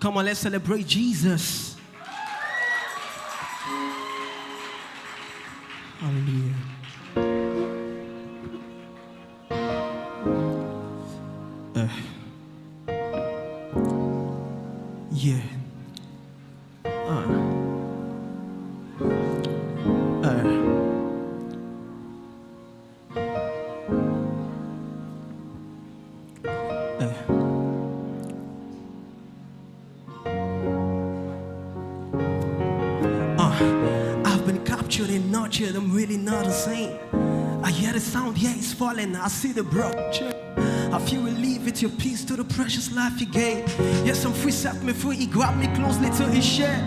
Come on, let's celebrate Jesus. Hallelujah. Yeah. I've been captured and nurtured, I'm really not the same. I hear the sound, yeah, it's falling, I see the broken. I feel relief, it's your peace to the precious life he gave. Yes, I'm free, set me free, he grabbed me closely to his share.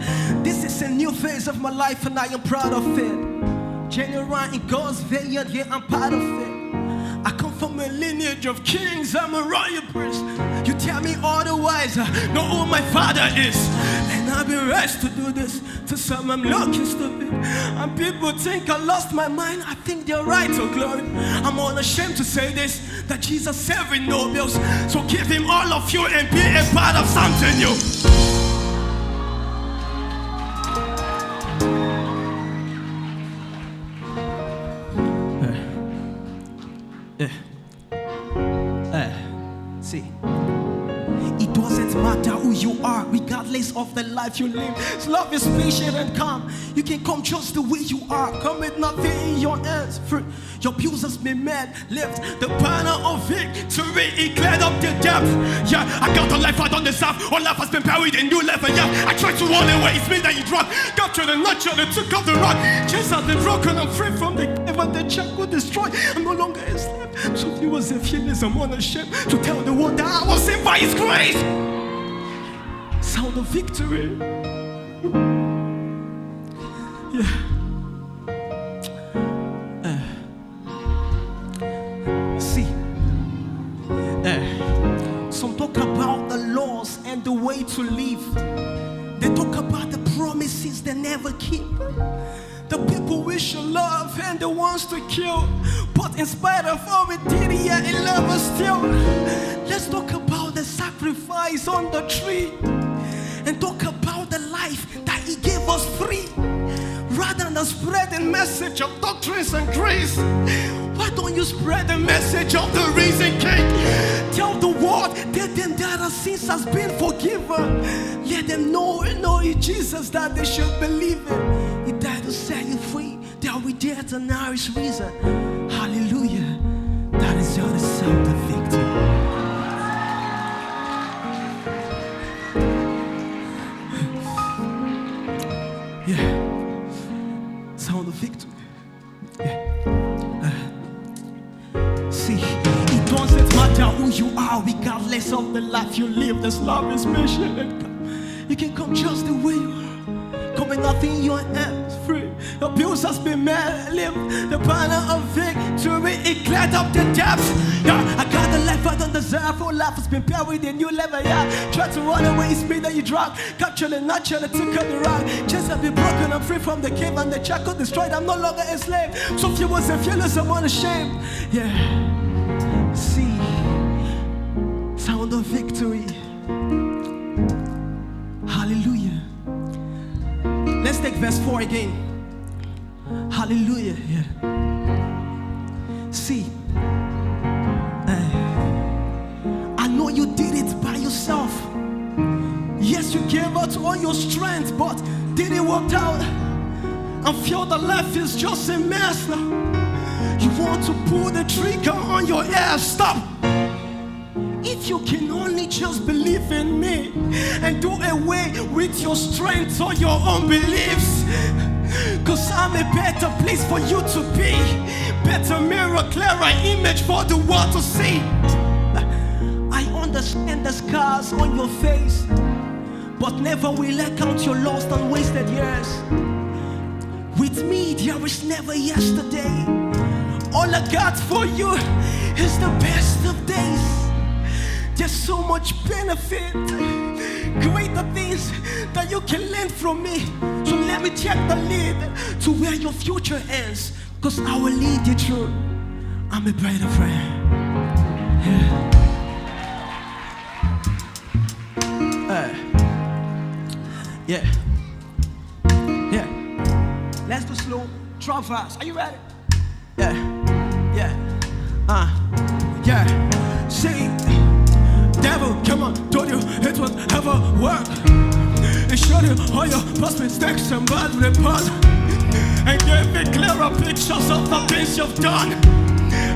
This is a new phase of my life and I am proud of it. Genuine in God's vineyard, yeah, I'm part of it. I come from a lineage of kings, I'm a royal priest. You tell me otherwise, I know who my father is. And I've been raised to do this. To some I'm looking stupid. And people think I lost my mind. I think they're right, oh glory. I'm unashamed to say this, that Jesus saved no bills. So give him all of you and be a part of something new. See, it doesn't matter who you are, regardless of the life you live. His love is patient and calm. You can come just the way you are. Come with nothing in your hands. Free. Your bills has been met. Lift the banner of victory. It cleared up the depth. Yeah, I got a life I don't deserve. All life has been buried in new level. Yeah, I tried to run away. It's me that you dropped. Captured and nurtured and took off the rock. Chains have been broken. I'm free from the cave and the shackle destroyed. I'm no longer a slave. So he was a fearless. I'm unashamed to tell the world that I was saved by his grace. Sound of victory. Yeah. See, some talk about the laws and the way to live. They talk about the promises they never keep. The people we should love and the ones to kill. But in spite of all we did, yeah, he loves us still. Let's talk about the sacrifice on the tree. And talk about the life that he gave us free. Rather than spreading message of doctrines and grace, why don't you spread the message of the risen King? Tell the world, tell them that our sins has been forgiven. Let them know it's Jesus that they should believe in. He died to set you free. That we dare to now is reason. Hallelujah. That is your sound of victory. Yeah, sound of victory. Yeah. See, it doesn't matter who you are, regardless of the life you live. This love is patient and calm. You can come just the way you are. Come with nothing in your hands, free. Your bills has been met. Live the banner of victory. It cleared up the depths. Yeah, I got the life I don't deserve. All life has been buried in new level. Yeah, try to run away, it's me that you drop. Capture the nurture and took out the rock. Chains have been broken, I'm free from the cave and the shackle destroyed. I'm no longer a slave. So if you was a fearless, I'm unashamed. Yeah, see, sound of victory. Hallelujah. Let's take verse 4 again. Hallelujah. Yeah. See, I know you did it by yourself. Yes, you gave out all your strength, but did it work out? I feel the life is just a mess now. You want to pull the trigger on your ass. Stop. If you can only just believe in me and do away with your strength or your own beliefs, cause I'm a better place for you to be. Better mirror, clearer image for the world to see. I understand the scars on your face, but never will I count your lost and wasted years. With me there is never yesterday. All I got for you is the best of days. There's so much benefit, greater things that you can learn from me. So let me check the lead to where your future ends, cause I will lead you through. I'm a brighter friend. Yeah. Yeah. Yeah. Let's do slow, drop fast. Are you ready? Yeah. Yeah. Yeah. See, devil, come on, told you it would ever work. It showed you all your past mistakes and bad reports, and gave me clearer pictures of the things you've done.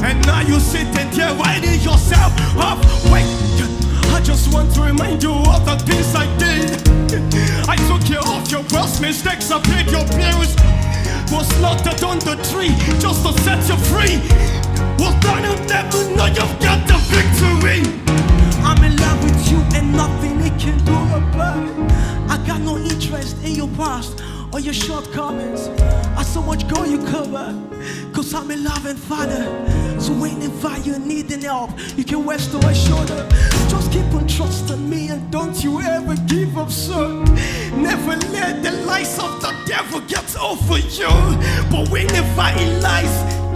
And now you sitting there writing yourself up. Wait, I just want to remind you of the things I did. I took care of your past mistakes, I paid your bills, was slaughtered on the tree just to set you free. Well, then you'll never know you've got the victory. I'm in love with you and nothing it can do about it. I got no interest in your past or your shortcomings. I so much go you cover, cause I'm a loving father. So whenever you're needing help, you can rest on my shoulder. Just keep on trusting me and don't you ever give up, son. Never let the lies of the devil get over you. But whenever he lies,